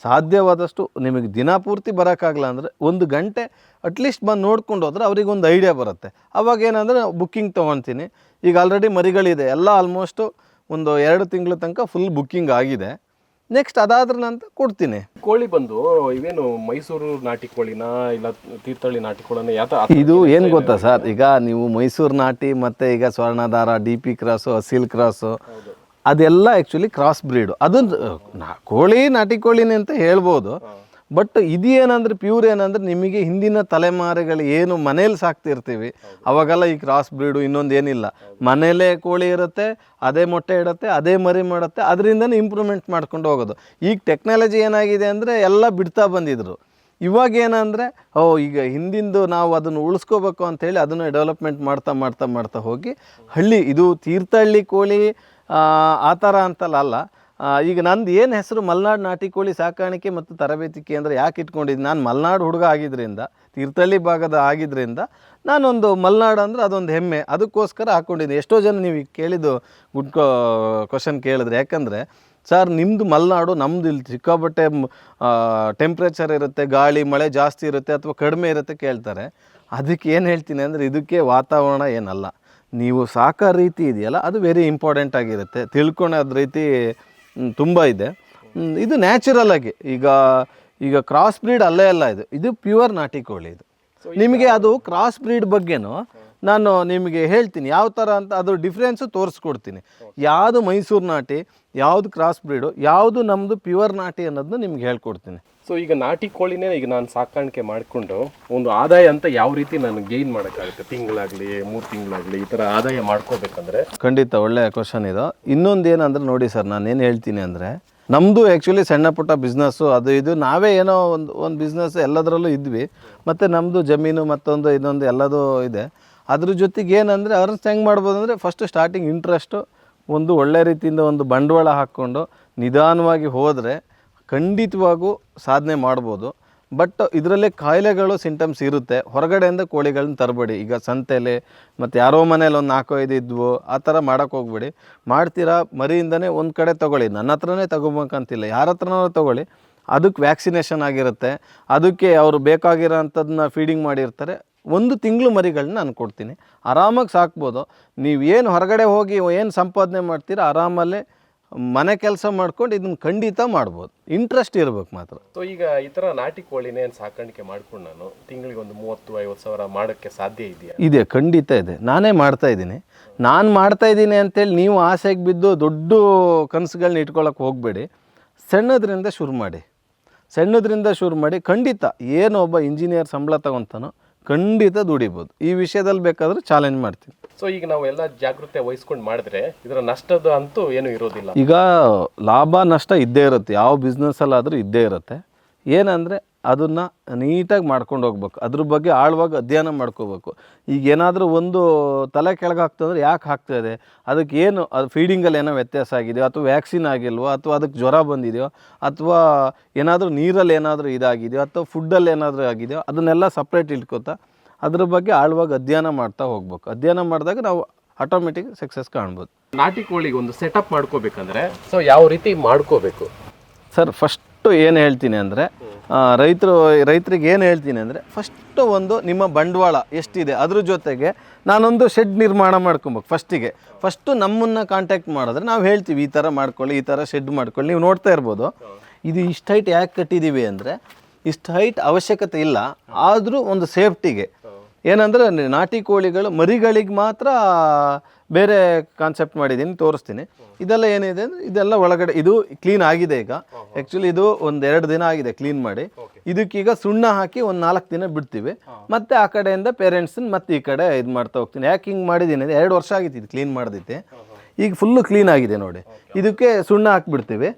A: ಸಾಧ್ಯವಾದಷ್ಟು ನಿಮಗೆ ದಿನ ಪೂರ್ತಿ ಬರೋಕ್ಕಾಗಲ್ಲ ಅಂದರೆ 1 ಗಂಟೆ ಅಟ್ಲೀಸ್ಟ್ ಬಂದು ನೋಡ್ಕೊಂಡು ಹೋದ್ರೆ ಅವ್ರಿಗೊಂದು ಐಡಿಯಾ ಬರುತ್ತೆ. ಅವಾಗ ಏನಂದರೆ ಬುಕ್ಕಿಂಗ್ ತೊಗೊಳ್ತೀನಿ. ಈಗ ಆಲ್ರೆಡಿ ಮರಿಗಳಿದೆ ಎಲ್ಲ, ಆಲ್ಮೋಸ್ಟು ಒಂದು 2 ತಿಂಗಳ ತನಕ ಫುಲ್ ಬುಕ್ಕಿಂಗ್ ಆಗಿದೆ. ನೆಕ್ಸ್ಟ್ ಅದಾದ್ರ ನಂತರ ಕೊಡ್ತೀನಿ.
B: ಕೋಳಿ ಬಂದು ಇವೇನು ಮೈಸೂರು ನಾಟಿ ಕೋಳಿನ ಇಲ್ಲ ತೀರ್ಥಹಳ್ಳಿ ನಾಟಿ ಕೋಳಿನ
A: ಇದು ಏನು ಗೊತ್ತಾ ಸರ್, ಈಗ ನೀವು ಮೈಸೂರು ನಾಟಿ ಮತ್ತು ಈಗ ಸ್ವರ್ಣಧಾರ, DP ಕ್ರಾಸು, ಅಸೀಲ್ ಕ್ರಾಸು, ಅದೆಲ್ಲ ಆ್ಯಕ್ಚುಲಿ ಕ್ರಾಸ್ ಬ್ರೀಡು. ಅದು ಕೋಳಿ ನಾಟಿ ಕೋಳಿನೇ ಅಂತ ಹೇಳ್ಬೋದು. ಬಟ್ ಇದು ಏನಂದರೆ ಪ್ಯೂರ್ ಏನಂದರೆ ನಿಮಗೆ ಹಿಂದಿನ ತಲೆಮಾರುಗಳು ಏನು ಮನೇಲಿ ಸಾಕ್ತಿರ್ತೀವಿ ಅವಾಗೆಲ್ಲ ಈ ಕ್ರಾಸ್ ಬ್ರೀಡು ಇನ್ನೊಂದು ಏನಿಲ್ಲ. ಮನೇಲೇ ಕೋಳಿ ಇರುತ್ತೆ, ಅದೇ ಮೊಟ್ಟೆ ಇಡುತ್ತೆ, ಅದೇ ಮರಿ ಮಾಡುತ್ತೆ, ಅದರಿಂದನೇ ಇಂಪ್ರೂವ್ಮೆಂಟ್ ಮಾಡ್ಕೊಂಡು ಹೋಗೋದು. ಈಗ ಟೆಕ್ನಾಲಜಿ ಏನಾಗಿದೆ ಅಂದರೆ ಎಲ್ಲ ಬಿಡ್ತಾ ಬಂದಿದ್ರು. ಇವಾಗ ಏನಂದರೆ ಈಗ ಹಿಂದಿಂದು ನಾವು ಅದನ್ನು ಉಳಿಸ್ಕೋಬೇಕು ಅಂಥೇಳಿ ಅದನ್ನು ಡೆವಲಪ್ಮೆಂಟ್ ಮಾಡ್ತಾ ಹೋಗಿ ಇದು ತೀರ್ಥಹಳ್ಳಿ ಕೋಳಿ ಆ ಥರ ಅಂತಲ್ಲ. ಈಗ ನಂದು ಏನು ಹೆಸರು ಮಲೆನಾಡು ನಾಟಿ ಕೋಳಿ ಸಾಕಾಣಿಕೆ ಮತ್ತು ತರಬೇತಿ ಕೇಂದ್ರ ಯಾಕೆ ಇಟ್ಕೊಂಡಿದ್ದೀನಿ, ನಾನು ಮಲೆನಾಡು ಹುಡುಗ ಆಗಿದ್ದರಿಂದ, ತೀರ್ಥಹಳ್ಳಿ ಭಾಗದ ಆಗಿದ್ದರಿಂದ ನಾನೊಂದು ಮಲೆನಾಡು ಅಂದರೆ ಅದೊಂದು ಹೆಮ್ಮೆ, ಅದಕ್ಕೋಸ್ಕರ ಹಾಕ್ಕೊಂಡಿದ್ದೀನಿ. ಎಷ್ಟೋ ಜನ ನೀವು ಕೇಳಿದ್ದು ಗುಡ್ ಕ್ವಶನ್ ಕೇಳಿದ್ರೆ, ಯಾಕಂದರೆ ಸರ್ ನಿಮ್ಮದು ಮಲೆನಾಡು, ನಮ್ಮದು ಇಲ್ಲಿ ಸಿಕ್ಕಾಪಟ್ಟೆ ಟೆಂಪ್ರೇಚರ್ ಇರುತ್ತೆ, ಗಾಳಿ ಮಳೆ ಜಾಸ್ತಿ ಇರುತ್ತೆ ಅಥವಾ ಕಡಿಮೆ ಇರುತ್ತೆ ಕೇಳ್ತಾರೆ. ಅದಕ್ಕೆ ಏನು ಹೇಳ್ತೀನಿ ಅಂದರೆ, ಇದಕ್ಕೆ ವಾತಾವರಣ ಏನಲ್ಲ, ನೀವು ಸಾಕೋ ರೀತಿ ಇದೆಯಲ್ಲ ಅದು ವೆರಿ ಇಂಪಾರ್ಟೆಂಟ್ ಆಗಿರುತ್ತೆ. ತಿಳ್ಕೊಳೋದು ರೀತಿ ತುಂಬ ಇದೆ. ಇದು ನ್ಯಾಚುರಲ್ ಆಗಿ ಈಗ ಕ್ರಾಸ್ ಬ್ರೀಡ್ ಅಲ್ಲೇ ಅಲ್ಲ, ಇದು ಪ್ಯೂರ್ ನಾಟಿ ಕೋಳಿ. ಇದು ನಿಮಗೆ ಅದು ಕ್ರಾಸ್ ಬ್ರೀಡ್ ಬಗ್ಗೆನೂ ನಾನು ನಿಮಗೆ ಹೇಳ್ತೀನಿ ಯಾವ ಥರ ಅಂತ, ಅದು ಡಿಫ್ರೆನ್ಸು ತೋರಿಸ್ಕೊಡ್ತೀನಿ. ಯಾವುದು ಮೈಸೂರು ನಾಟಿ, ಯಾವುದು ಕ್ರಾಸ್ ಬ್ರೀಡು, ಯಾವುದು ನಮ್ಮದು ಪ್ಯೂರ್ ನಾಟಿ ಅನ್ನೋದನ್ನ ನಿಮ್ಗೆ ಹೇಳ್ಕೊಡ್ತೀನಿ.
B: ಸೊ ಈಗ ನಾಟಿ ಕೋಳಿನೇ ಈಗ ನಾನು ಸಾಕಾಣಿಕೆ ಮಾಡಿಕೊಂಡು ಒಂದು ಆದಾಯ ಅಂತ ಯಾವ ರೀತಿ ನಾನು ಗೇನ್ ಮಾಡೋಕ್ಕಾಗುತ್ತೆ? ತಿಂಗಳಾಗಲಿ 3 ತಿಂಗಳಾಗಲಿ ಈ ಥರ ಆದಾಯ ಮಾಡ್ಕೋಬೇಕಂದ್ರೆ?
A: ಖಂಡಿತ ಒಳ್ಳೆಯ ಕ್ವಶನ್ ಇದು. ಇನ್ನೊಂದು ಏನಂದ್ರೆ ನೋಡಿ ಸರ್, ನಾನೇನು ಹೇಳ್ತೀನಿ ಅಂದರೆ, ನಮ್ಮದು ಆ್ಯಕ್ಚುಲಿ ಸಣ್ಣ ಪುಟ್ಟ ಬಿಸ್ನೆಸ್ಸು ಇದು ನಾವೇ ಏನೋ ಒಂದು ಬಿಸ್ನೆಸ್ ಎಲ್ಲದರಲ್ಲೂ ಇದ್ವಿ. ಮತ್ತು ನಮ್ಮದು ಜಮೀನು ಮತ್ತೊಂದು ಇನ್ನೊಂದು ಎಲ್ಲದೂ ಇದೆ. ಅದ್ರ ಜೊತೆಗೆ ಏನಂದರೆ ಅರ್ನ್ಸ್ ಹೆಂಗೆ ಮಾಡ್ಬೋದು ಅಂದರೆ, ಫಸ್ಟ್ ಸ್ಟಾರ್ಟಿಂಗ್ ಇಂಟ್ರೆಸ್ಟು ಒಂದು ಒಳ್ಳೆ ರೀತಿಯಿಂದ ಒಂದು ಬಂಡವಾಳ ಹಾಕ್ಕೊಂಡು ನಿಧಾನವಾಗಿ ಹೋದರೆ ಖಂಡಿತವಾಗೂ ಸಾಧನೆ ಮಾಡ್ಬೋದು. ಬಟ್ ಇದರಲ್ಲೇ ಕಾಯಿಲೆಗಳು ಸಿಂಟಮ್ಸ್ ಇರುತ್ತೆ. ಹೊರಗಡೆಯಿಂದ ಕೋಳಿಗಳನ್ನ ತರಬೇಡಿ. ಈಗ ಸಂತೆಲಿ ಮತ್ತು ಯಾರೋ ಮನೇಲಿ ಒಂದು 4-5 ಇದ್ವು ಆ ಥರ ಮಾಡೋಕ್ಕೆ ಹೋಗ್ಬೇಡಿ. ಮಾಡ್ತೀರಾ ಮರಿಯಿಂದನೇ ಒಂದು ಕಡೆ ತೊಗೊಳ್ಳಿ. ನನ್ನ ಹತ್ರನೇ ತೊಗೊಬೇಕಂತಿಲ್ಲ, ಯಾರ ಹತ್ರನೂ ತೊಗೊಳ್ಳಿ. ಅದಕ್ಕೆ ವ್ಯಾಕ್ಸಿನೇಷನ್ ಆಗಿರುತ್ತೆ, ಅದಕ್ಕೆ ಅವರು ಬೇಕಾಗಿರೋ ಅಂಥದ್ದನ್ನ ಫೀಡಿಂಗ್ ಮಾಡಿರ್ತಾರೆ. 1 ತಿಂಗಳು ಮರಿಗಳನ್ನ ನಾನು ಕೊಡ್ತೀನಿ, ಆರಾಮಾಗಿ ಸಾಕ್ಬೋದು. ನೀವೇನು ಹೊರಗಡೆ ಹೋಗಿ ಏನು ಸಂಪಾದನೆ ಮಾಡ್ತೀರಾ ಆರಾಮಲ್ಲೇ ಮನೆ ಕೆಲಸ ಮಾಡ್ಕೊಂಡು ಇದನ್ನು ಖಂಡಿತ ಮಾಡ್ಬೋದು. ಇಂಟ್ರೆಸ್ಟ್ ಇರ್ಬೇಕು ಮಾತ್ರ.
B: ಸೊ ಈಗ ಈ ಥರ ನಾಟಿ ಕೋಳಿನೇ ಸಾಕಾಣಿಕೆ ಮಾಡ್ಕೊಂಡು ನಾನು ತಿಂಗಳಿಗೆ ಒಂದು 30-50 ಸಾವಿರ ಮಾಡೋಕ್ಕೆ ಸಾಧ್ಯ ಇದೆಯಾ?
A: ಇದೆ, ಖಂಡಿತ ಇದೆ. ನಾನೇ ಮಾಡ್ತಾಯಿದ್ದೀನಿ. ನಾನು ಮಾಡ್ತಾಯಿದ್ದೀನಿ ಅಂತೇಳಿ ನೀವು ಆಸೆಗೆ ಬಿದ್ದು ದೊಡ್ಡ ಕನಸುಗಳನ್ನ ಇಟ್ಕೊಳ್ಳೋಕೆ ಹೋಗಬೇಡಿ. ಸಣ್ಣದ್ರಿಂದ ಶುರು ಮಾಡಿ ಖಂಡಿತ ಏನು ಒಬ್ಬ ಇಂಜಿನಿಯರ್ ಸಂಬಳ ತಗೊತಾನೋ ಖಂಡಿತ ದುಡಿಬೋದು. ಈ ವಿಷಯದಲ್ಲಿ ಬೇಕಾದ್ರೆ ಚಾಲೆಂಜ್ ಮಾಡ್ತೀನಿ.
B: ಸೊ ಈಗ ನಾವು ಎಲ್ಲ ಜಾಗೃತಿ ವಹಿಸ್ಕೊಂಡು ಮಾಡಿದ್ರೆ ಇದರ ನಷ್ಟದ ಅಂತೂ ಏನು ಇರೋದಿಲ್ಲ.
A: ಈಗ ಲಾಭ ನಷ್ಟ ಇದ್ದೇ ಇರುತ್ತೆ, ಯಾವ ಬಿಸ್ನೆಸ್ಸಲ್ಲಾದರೂ ಇದ್ದೇ ಇರುತ್ತೆ. ಏನಂದರೆ ಅದನ್ನು ನೀಟಾಗಿ ಮಾಡ್ಕೊಂಡು ಹೋಗ್ಬೇಕು, ಅದ್ರ ಬಗ್ಗೆ ಆಳವಾಗಿ ಅಧ್ಯಯನ ಮಾಡ್ಕೋಬೇಕು. ಈಗ ಏನಾದರೂ ಒಂದು ತಲೆ ಕೆಳಗೆ ಹಾಕ್ತಂದ್ರೆ ಯಾಕೆ ಹಾಕ್ತಾಯಿದೆ, ಅದಕ್ಕೆ ಏನು ಅದು ಫೀಡಿಂಗಲ್ಲಿ ಏನೋ ವ್ಯತ್ಯಾಸ ಆಗಿದೆಯೋ, ಅಥವಾ ವ್ಯಾಕ್ಸಿನ್ ಆಗಿಲ್ವೋ, ಅಥವಾ ಅದಕ್ಕೆ ಜ್ವರ ಬಂದಿದೆಯೋ, ಅಥವಾ ಏನಾದರೂ ನೀರಲ್ಲಿ ಏನಾದರೂ ಇದಾಗಿದೆಯೋ, ಅಥವಾ ಫುಡ್ಡಲ್ಲಿ ಏನಾದರೂ ಆಗಿದೆಯೋ, ಅದನ್ನೆಲ್ಲ ಸಪ್ರೇಟ್ ಇಟ್ಕೋತಾ ಅದ್ರ ಬಗ್ಗೆ ಆಳವಾಗಿ ಅಧ್ಯಯನ ಮಾಡ್ತಾ ಹೋಗ್ಬೇಕು. ಅಧ್ಯಯನ ಮಾಡಿದಾಗ ನಾವು ಆಟೋಮೆಟಿಕ್ ಸಕ್ಸಸ್ ಕಾಣ್ಬೋದು.
B: ನಾಟಿ ಕೋಳಿಗೆ ಒಂದು ಸೆಟಪ್ ಮಾಡ್ಕೋಬೇಕಂದ್ರೆ ಸೊ ಯಾವ ರೀತಿ ಮಾಡ್ಕೋಬೇಕು
A: ಸರ್? ಫಸ್ಟು ಏನು ಹೇಳ್ತೀನಿ ಅಂದರೆ ರೈತರಿಗೆ ಏನು ಹೇಳ್ತೀನಿ ಅಂದರೆ, ಫಸ್ಟು ಒಂದು ನಿಮ್ಮ ಬಂಡವಾಳ ಎಷ್ಟಿದೆ ಅದ್ರ ಜೊತೆಗೆ ನಾನೊಂದು ಶೆಡ್ ನಿರ್ಮಾಣ ಮಾಡ್ಕೊಬೇಕು. ಫಸ್ಟು ನಮ್ಮನ್ನು ಕಾಂಟ್ಯಾಕ್ಟ್ ಮಾಡಿದ್ರೆ ನಾವು ಹೇಳ್ತೀವಿ ಈ ಥರ ಮಾಡ್ಕೊಳ್ಳಿ, ಈ ಥರ ಶೆಡ್ ಮಾಡ್ಕೊಳ್ಳಿ. ನೀವು ನೋಡ್ತಾ ಇರ್ಬೋದು, ಇದು ಇಷ್ಟು ಹೈಟ್ ಯಾಕೆ ಕಟ್ಟಿದ್ದೀವಿ ಅಂದರೆ, ಇಷ್ಟು ಹೈಟ್ ಅವಶ್ಯಕತೆ ಇಲ್ಲ, ಆದರೂ ಒಂದು ಸೇಫ್ಟಿಗೆ. ಏನಂದರೆ ನಾಟಿ ಕೋಳಿಗಳು ಮರಿಗಳಿಗೆ ಮಾತ್ರ ಬೇರೆ ಕಾನ್ಸೆಪ್ಟ್ ಮಾಡಿದ್ದೀನಿ, ತೋರಿಸ್ತೀನಿ. ಇದೆಲ್ಲ ಏನಿದೆ ಅಂದರೆ ಇದೆಲ್ಲ ಒಳಗಡೆ ಇದು ಕ್ಲೀನ್ ಆಗಿದೆ. ಈಗ ಆ್ಯಕ್ಚುಲಿ ಇದು 1-2 ದಿನ ಆಗಿದೆ ಕ್ಲೀನ್ ಮಾಡಿ. ಇದಕ್ಕೀಗ ಸುಣ್ಣ ಹಾಕಿ ಒಂದು 4 ದಿನ ಬಿಡ್ತೀವಿ. ಮತ್ತು ಆ ಕಡೆಯಿಂದ ಪೇರೆಂಟ್ಸನ್ನ ಮತ್ತೆ ಈ ಕಡೆ ಇದು ಮಾಡ್ತಾ ಹೋಗ್ತೀನಿ. ಯಾಕೆ ಹಿಂಗೆ ಮಾಡಿದ್ದೀನಿ ಅಂದರೆ 2 ವರ್ಷ ಆಗಿತ್ತು ಇದು ಕ್ಲೀನ್ ಮಾಡಿದ್ದೆ. ಈಗ ಫುಲ್ಲು ಕ್ಲೀನ್ ಆಗಿದೆ ನೋಡಿ. ಇದಕ್ಕೆ ಸುಣ್ಣ ಹಾಕಿಬಿಡ್ತೀವಿ.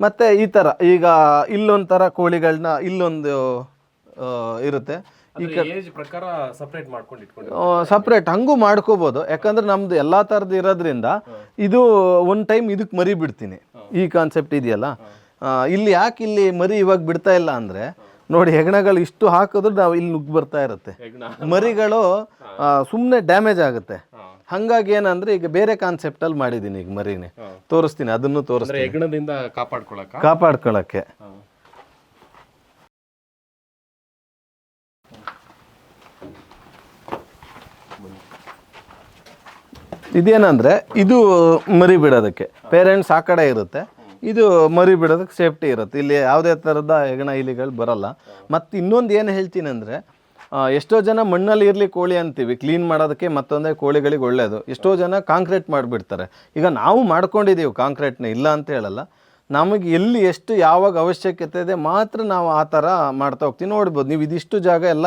A: ಮತ್ತು ಈ ಥರ ಈಗ ಇಲ್ಲೊಂಥರ ಕೋಳಿಗಳನ್ನ ಇಲ್ಲೊಂದು ಇರುತ್ತೆ, ಈ
B: ಪ್ರಕಾರ ಸಪ್ರೇಟ್ ಮಾಡ್ಕೊಂಡು ಇಟ್ಕೊಂಡು
A: ಸಪ್ರೇಟ್ ಹಂಗೂ ಮಾಡ್ಕೋಬೋದು. ಯಾಕಂದ್ರೆ ನಮ್ದು ಎಲ್ಲ ಥರದ್ದು ಇರೋದ್ರಿಂದ ಇದು ಒಂದು ಟೈಮ್ ಇದಕ್ಕೆ ಮರಿ ಬಿಡ್ತೀನಿ. ಈ ಕಾನ್ಸೆಪ್ಟ್ ಇದೆಯಲ್ಲ, ಇಲ್ಲಿ ಮರಿ ಇವಾಗ ಬಿಡ್ತಾ ಇಲ್ಲ ಅಂದರೆ ನೋಡಿ, ಹೆಗಣಗಳು ಇಷ್ಟು ಹಾಕಿದ್ರು ನಾವು ಇಲ್ಲಿ ನುಗ್ಗಿ ಬರ್ತಾ ಇರುತ್ತೆ, ಮರಿಗಳು ಸುಮ್ಮನೆ ಡ್ಯಾಮೇಜ್ ಆಗುತ್ತೆ. ಹಾಗಾಗಿ ಏನಂದ್ರೆ ಈಗ ಬೇರೆ ಕಾನ್ಸೆಪ್ಟಲ್ಲಿ ಮಾಡಿದ್ದೀನಿ. ಈಗ ಮರಿನೇ ತೋರಿಸ್ತೀನಿ, ಅದನ್ನು ತೋರಿಸ್ತೀನಿ.
B: ಹೆಗ್ಣದಿಂದ
A: ಕಾಪಾಡ್ಕೊಳ್ಳೋಕ್ಕೆ ಇದೇನಂದರೆ ಇದು ಮರಿ ಬಿಡೋದಕ್ಕೆ ಪೇರೆಂಟ್ಸ್ ಆ ಕಡೆ ಇರುತ್ತೆ, ಇದು ಮರಿ ಬಿಡೋದಕ್ಕೆ ಸೇಫ್ಟಿ ಇರುತ್ತೆ. ಇಲ್ಲಿ ಯಾವುದೇ ಥರದ ಹೆಗಣ ಇಲಿಗಳು ಬರಲ್ಲ. ಮತ್ತು ಇನ್ನೊಂದು ಏನು ಹೇಳ್ತೀನಿ ಅಂದರೆ, ಎಷ್ಟೋ ಜನ ಮಣ್ಣಲ್ಲಿ ಇರಲಿ ಕೋಳಿ ಅಂತೀವಿ, ಕ್ಲೀನ್ ಮಾಡೋದಕ್ಕೆ ಮತ್ತೊಂದೇ ಕೋಳಿಗಳಿಗೆ ಒಳ್ಳೆಯದು. ಎಷ್ಟೋ ಜನ ಕಾಂಕ್ರೀಟ್ ಮಾಡಿಬಿಡ್ತಾರೆ. ಈಗ ನಾವು ಮಾಡ್ಕೊಂಡಿದ್ದೀವಿ ಕಾಂಕ್ರೀಟ್ನ, ಇಲ್ಲ ಅಂತ ಹೇಳಲ್ಲ. ನಮಗೆ ಎಲ್ಲಿ ಎಷ್ಟು ಯಾವಾಗ ಅವಶ್ಯಕತೆ ಇದೆ ಮಾತ್ರ ನಾವು ಆ ಥರ ಮಾಡ್ತಾ ಹೋಗ್ತೀವಿ. ನೋಡ್ಬೋದು ನೀವು, ಇದಿಷ್ಟು ಜಾಗ ಎಲ್ಲ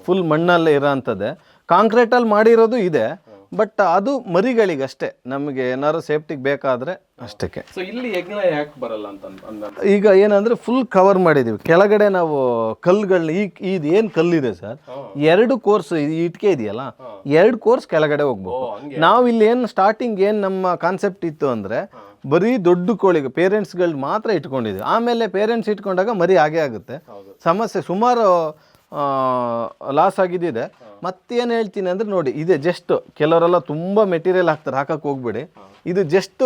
A: ಫುಲ್ ಮಣ್ಣಲ್ಲೇ ಇರೋ ಅಂಥದ್ದೇ. ಕಾಂಕ್ರೀಟಲ್ಲಿ ಮಾಡಿರೋದು ಇದೆ, ಬಟ್ ಅದು ಮರಿಗಳಿಗಷ್ಟೇ, ನಮಗೆ ಏನಾದ್ರು ಸೇಫ್ಟಿಗೆ ಬೇಕಾದರೆ ಅಷ್ಟಕ್ಕೆ.
B: ಸೊ ಇಲ್ಲಿ ಹೆಗ್ಣ ಯಾಕೆ ಬರಲ್ಲ ಅಂತ
A: ಈಗ ಏನಂದರೆ ಫುಲ್ ಕವರ್ ಮಾಡಿದ್ದೀವಿ. ಕೆಳಗಡೆ ನಾವು ಕಲ್ಲುಗಳನ್ನ ಇದು ಏನು ಕಲ್ಲಿದೆ ಸರ್, 2 ಕೋರ್ಸ್ ಇಟ್ಕೆ ಇದೆಯಲ್ಲ, 2 ಕೋರ್ಸ್ ಕೆಳಗಡೆ ಹೋಗ್ಬೇಕು. ನಾವು ಇಲ್ಲಿ ಏನು ಸ್ಟಾರ್ಟಿಂಗ್ ಏನು ನಮ್ಮ ಕಾನ್ಸೆಪ್ಟ್ ಇತ್ತು ಅಂದರೆ, ಬರೀ ದೊಡ್ಡ ಕೋಳಿಗೆ ಪೇರೆಂಟ್ಸ್ಗಳು ಮಾತ್ರ ಇಟ್ಕೊಂಡಿದ್ದೀವಿ. ಆಮೇಲೆ ಪೇರೆಂಟ್ಸ್ ಇಟ್ಕೊಂಡಾಗ ಮರಿ ಹಾಗೆ ಆಗುತ್ತೆ, ಸಮಸ್ಯೆ ಸುಮಾರು ಲಾಸ್ ಆಗಿದ್ದಿದೆ. ಮತ್ತೇನು ಹೇಳ್ತೀನಿ ಅಂದರೆ ನೋಡಿ, ಇದೆ ಜಸ್ಟ್ ಕೆಲವರೆಲ್ಲ ತುಂಬ ಮೆಟೀರಿಯಲ್ ಹಾಕ್ತಾರೆ, ಹಾಕಕ್ಕೆ ಹೋಗ್ಬೇಡಿ. ಇದು ಜಸ್ಟ್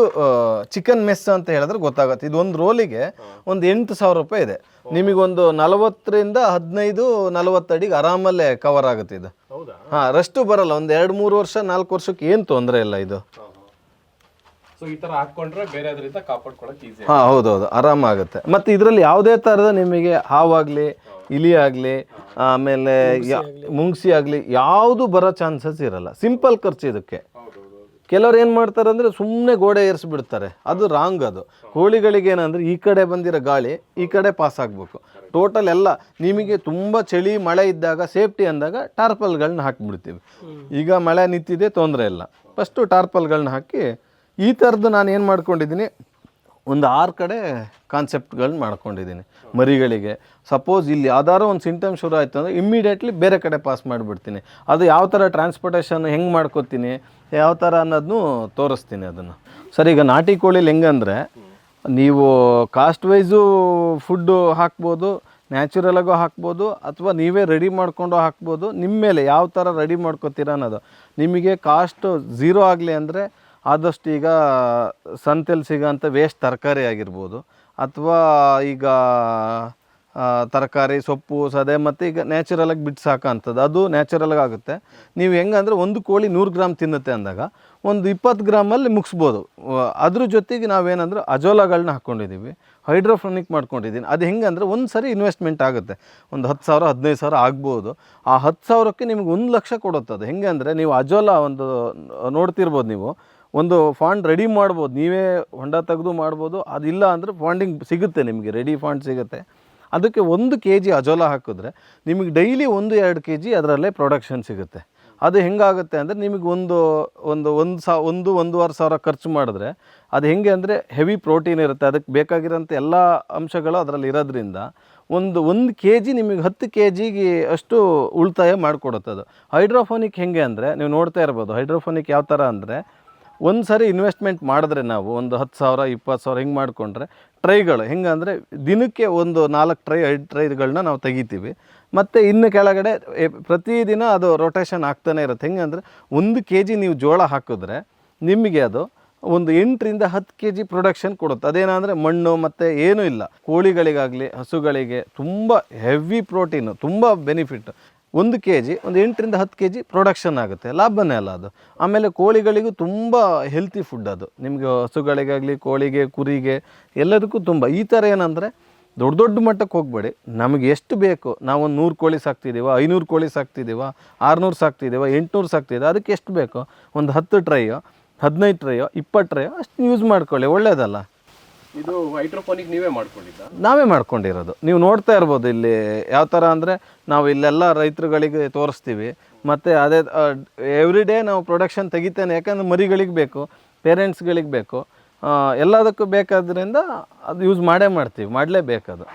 A: ಚಿಕನ್ ಮೆಸ್ ಅಂತ ಹೇಳಿದ್ರೆ ಗೊತ್ತಾಗುತ್ತೆ. ಇದು ಒಂದು ರೋಲಿಗೆ ಒಂದು 8,000 ರೂಪಾಯಿ ಇದೆ. ನಿಮಗೊಂದು 40ರಿಂದ 15-40 ಅಡಿಗೆ ಆರಾಮಲ್ಲೇ ಕವರ್ ಆಗುತ್ತೆ ಇದು. ಹಾಂ, ರೆಸ್ಟು ಬರಲ್ಲ. ಒಂದು 2-3 ವರ್ಷ 4 ವರ್ಷಕ್ಕೆ ಏನು ತೊಂದರೆ ಇಲ್ಲ ಇದು.
B: ಈ ತರ ಹಾಕೊಂಡ್ರೆ ಬೇರೆದ್ರಿಂದ ಕಾಪಾಡ್ಕೊಳ್ಳೋಕೆ ಈಸಿ.
A: ಹಾಂ, ಹೌದೌದು, ಆರಾಮಾಗುತ್ತೆ. ಮತ್ತು ಇದರಲ್ಲಿ ಯಾವುದೇ ಥರದ ನಿಮಗೆ ಹಾವಾಗಲಿ, ಇಲಿ ಆಗಲಿ, ಆಮೇಲೆ ಮುಂಗ್ಸಿ ಆಗಲಿ ಯಾವುದು ಬರೋ ಚಾನ್ಸಸ್ ಇರಲ್ಲ. ಸಿಂಪಲ್ ಖರ್ಚು ಇದಕ್ಕೆ. ಕೆಲವ್ರು ಏನು ಮಾಡ್ತಾರೆ ಅಂದರೆ ಸುಮ್ಮನೆ ಗೋಡೆ ಏರಿಸ್ಬಿಡ್ತಾರೆ, ಅದು ರಾಂಗ್. ಅದು ಕೋಳಿಗಳಿಗೆ ಏನಂದರೆ ಈ ಕಡೆ ಬಂದಿರೋ ಗಾಳಿ ಈ ಕಡೆ ಪಾಸ್ ಆಗಬೇಕು. ಟೋಟಲ್ ಎಲ್ಲ ನಿಮಗೆ ತುಂಬ ಚಳಿ ಮಳೆ ಇದ್ದಾಗ ಸೇಫ್ಟಿ ಅಂದಾಗ ಟಾರ್ಪಲ್ಗಳನ್ನ ಹಾಕಿಬಿಡ್ತೀವಿ. ಈಗ ಮಳೆ ನಿಂತಿದೆ, ತೊಂದರೆ ಇಲ್ಲ, ಫಸ್ಟು ಟಾರ್ಪಲ್ಗಳನ್ನ ಹಾಕಿ ಈ ಥರದ್ದು ನಾನು ಏನು ಮಾಡ್ಕೊಂಡಿದ್ದೀನಿ, ಒಂದು 6 ಕಡೆ ಕಾನ್ಸೆಪ್ಟ್ಗಳನ್ನ ಮಾಡ್ಕೊಂಡಿದ್ದೀನಿ ಮರಿಗಳಿಗೆ. ಸಪೋಸ್ ಇಲ್ಲಿ ಯಾವ್ದಾದ್ರು ಒಂದು ಸಿಂಟಮ್ ಶುರು ಆಯಿತು ಅಂದರೆ ಇಮ್ಮಿಡಿಯೇಟ್ಲಿ ಬೇರೆ ಕಡೆ ಪಾಸ್ ಮಾಡಿಬಿಡ್ತೀನಿ. ಅದು ಯಾವ ಥರ ಟ್ರಾನ್ಸ್ಪೋರ್ಟೇಷನ್ ಹೆಂಗೆ ಮಾಡ್ಕೋತೀನಿ, ಯಾವ ಥರ ಅನ್ನೋದನ್ನು ತೋರಿಸ್ತೀನಿ ಅದನ್ನು. ಸರ್, ಈಗ ನಾಟಿ ಕೋಳಿಲಿ ಹೆಂಗಂದರೆ ನೀವು ಕಾಸ್ಟ್ ವೈಸು ಫುಡ್ಡು ಹಾಕ್ಬೋದು, ನ್ಯಾಚುರಲಾಗೂ ಹಾಕ್ಬೋದು, ಅಥವಾ ನೀವೇ ರೆಡಿ ಮಾಡಿಕೊಂಡು ಹಾಕ್ಬೋದು. ನಿಮ್ಮ ಮೇಲೆ ಯಾವ ಥರ ರೆಡಿ ಮಾಡ್ಕೊತೀರ ಅನ್ನೋದು. ನಿಮಗೆ ಕಾಸ್ಟು ಝೀರೋ ಆಗಲಿ ಅಂದರೆ ಆದಷ್ಟು ಈಗ ಸಂತೆಯಲ್ಲಿ ಸಿಗೋಂಥ ವೇಸ್ಟ್ ತರಕಾರಿ ಆಗಿರ್ಬೋದು, ಅಥವಾ ಈಗ ತರಕಾರಿ ಸೊಪ್ಪು ಸದೆ ಮತ್ತು ಈಗ ನ್ಯಾಚುರಲಾಗಿ ಬಿಟ್ಟು ಸಾಕೋಂಥದ್ದು, ಅದು ನ್ಯಾಚುರಲಾಗಿ ಆಗುತ್ತೆ. ನೀವು ಹೆಂಗಂದ್ರೆ ಒಂದು ಕೋಳಿ 100 ಗ್ರಾಮ್ ತಿನ್ನುತ್ತೆ ಅಂದಾಗ ಒಂದು 20 ಗ್ರಾಮಲ್ಲಿ ಮುಗಿಸ್ಬೋದು. ಅದ್ರ ಜೊತೆಗೆ ನಾವೇನಂದ್ರೆ ಅಜೋಲಾಗಳನ್ನ ಹಾಕ್ಕೊಂಡಿದ್ದೀವಿ, ಹೈಡ್ರೋಫೋನಿಕ್ ಮಾಡ್ಕೊಂಡಿದ್ದೀನಿ. ಅದು ಹೆಂಗಂದ್ರೆ ಒಂದು ಸರಿ ಇನ್ವೆಸ್ಟ್ಮೆಂಟ್ ಆಗುತ್ತೆ, ಒಂದು 10,000 15,000 ಆಗ್ಬೋದು. ಆ 10,000ಕ್ಕೆ ನಿಮ್ಗೆ 1 ಲಕ್ಷ ಕೊಡುತ್ತದೆ. ಹೆಂಗೆ ಅಂದರೆ ನೀವು ಅಜೋಲಾ ಒಂದು ನೋಡ್ತಿರ್ಬೋದು, ನೀವು ಒಂದು ಫಾಂಡ್ ರೆಡಿ ಮಾಡ್ಬೋದು, ನೀವೇ ಹೊಂಡ ತೆಗೆದು ಮಾಡ್ಬೋದು. ಅದಿಲ್ಲ ಅಂದರೆ ಫಾಂಡಿಂಗ್ ಸಿಗುತ್ತೆ, ನಿಮಗೆ ರೆಡಿ ಫಾಂಡ್ ಸಿಗುತ್ತೆ. ಅದಕ್ಕೆ 1 kg ಅಜೋಲಾ ಹಾಕಿದ್ರೆ ನಿಮಗೆ ಡೈಲಿ 1-2 kg ಅದರಲ್ಲೇ ಪ್ರೊಡಕ್ಷನ್ ಸಿಗುತ್ತೆ. ಅದು ಹೆಂಗಾಗುತ್ತೆ ಅಂದರೆ ನಿಮಗೆ ಒಂದೂವರೆ ಸಾವಿರ ಖರ್ಚು ಮಾಡಿದ್ರೆ ಅದು ಹೆಂಗೆ ಅಂದರೆ ಹೆವಿ ಪ್ರೋಟೀನ್ ಇರುತ್ತೆ, ಅದಕ್ಕೆ ಬೇಕಾಗಿರೋಂಥ ಎಲ್ಲ ಅಂಶಗಳು ಅದರಲ್ಲಿ ಇರೋದ್ರಿಂದ ಒಂದು kg ನಿಮಗೆ 10 kgಗೆ ಅಷ್ಟು ಉಳಿತಾಯ ಮಾಡಿಕೊಡುತ್ತೆ. ಅದು ಹೈಡ್ರೋಫೋನಿಕ್ ಹೆಂಗೆ ಅಂದರೆ ನೀವು ನೋಡ್ತಾ ಇರ್ಬೋದು. ಹೈಡ್ರೋಫೋನಿಕ್ ಯಾವ ಥರ ಅಂದರೆ ಒಂದು ಸರಿ ಇನ್ವೆಸ್ಟ್ಮೆಂಟ್ ಮಾಡಿದ್ರೆ ನಾವು ಒಂದು 10,000 20,000 ಹಿಂಗೆ ಮಾಡಿಕೊಂಡ್ರೆ ಟ್ರೈಗಳು ಹೆಂಗೆ ಅಂದರೆ ದಿನಕ್ಕೆ ಒಂದು 4 ಟ್ರೈ 5 ಟ್ರೈಗಳನ್ನ ನಾವು ತೆಗಿತೀವಿ. ಮತ್ತು ಇನ್ನು ಕೆಳಗಡೆ ಪ್ರತಿದಿನ ಅದು ರೊಟೇಷನ್ ಆಗ್ತಾನೆ ಇರುತ್ತೆ. ಹೆಂಗೆ ಅಂದರೆ 1 kg ನೀವು ಜೋಳ ಹಾಕಿದ್ರೆ ನಿಮಗೆ ಅದು ಒಂದು 8ರಿಂದ 10 kg ಪ್ರೊಡಕ್ಷನ್ ಕೊಡುತ್ತೆ. ಅದೇನಂದರೆ ಮಣ್ಣು ಮತ್ತು ಏನೂ ಇಲ್ಲ. ಕೋಳಿಗಳಿಗಾಗಲಿ ಹಸುಗಳಿಗೆ ತುಂಬ ಹೆವಿ ಪ್ರೋಟೀನು, ತುಂಬ ಬೆನಿಫಿಟ್. 1 kg ಒಂದು 8ರಿಂದ 10 kg ಪ್ರೊಡಕ್ಷನ್ ಆಗುತ್ತೆ, ಲಾಭನೇ ಅಲ್ಲ ಅದು. ಆಮೇಲೆ ಕೋಳಿಗಳಿಗೂ ತುಂಬ ಹೆಲ್ತಿ ಫುಡ್ ಅದು. ನಿಮಗೆ ಹಸುಗಳಿಗಾಗಲಿ ಕೋಳಿಗೆ ಕುರಿಗೆ ಎಲ್ಲದಕ್ಕೂ ತುಂಬ. ಈ ಥರ ಏನಂದರೆ ದೊಡ್ಡ ಮಟ್ಟಕ್ಕೆ ಹೋಗಬೇಡಿ. ನಮಗೆ ಎಷ್ಟು ಬೇಕು, ನಾವೊಂದು 100 ಕೋಳಿ ಸಾಕ್ತಿದ್ದೀವ, 500 ಕೋಳಿ ಸಾಕ್ತಿದ್ದೀವ, 600 ಸಾಕ್ತಿದ್ದೀವ, 800 ಸಾಕ್ತಿದ್ದೀವಿ, ಅದಕ್ಕೆ ಎಷ್ಟು ಬೇಕೋ ಒಂದು 10 ಟ್ರೈಯೋ 15 ಟ್ರೈಯೋ 20 ಟ್ರೈಯೋ ಅಷ್ಟು ಯೂಸ್ ಮಾಡ್ಕೊಳ್ಳಿ, ಒಳ್ಳೆಯದಲ್ಲ.
B: ಇದು ಹೈಡ್ರೋಫೋನಿಕ್ ನೀವೇ ಮಾಡ್ಕೊಂಡಿದ್ದ?
A: ನಾವೇ ಮಾಡ್ಕೊಂಡಿರೋದು. ನೀವು ನೋಡ್ತಾ ಇರ್ಬೋದು ಇಲ್ಲಿ ಯಾವ ಥರ ಅಂದರೆ ನಾವು ಇಲ್ಲೆಲ್ಲ ರೈತರುಗಳಿಗೆ ತೋರಿಸ್ತೀವಿ. ಮತ್ತು ಅದೇ ಎವ್ರಿ ಡೇ ನಾವು ಪ್ರೊಡಕ್ಷನ್ ತೆಗಿತೇನೆ, ಯಾಕಂದರೆ ಮರಿಗಳಿಗೆ ಬೇಕು, ಪೇರೆಂಟ್ಸ್ಗಳಿಗೆ ಬೇಕು, ಎಲ್ಲದಕ್ಕೂ ಬೇಕಾದ್ರಿಂದ ಅದು ಯೂಸ್ ಮಾಡಲೇಬೇಕದು.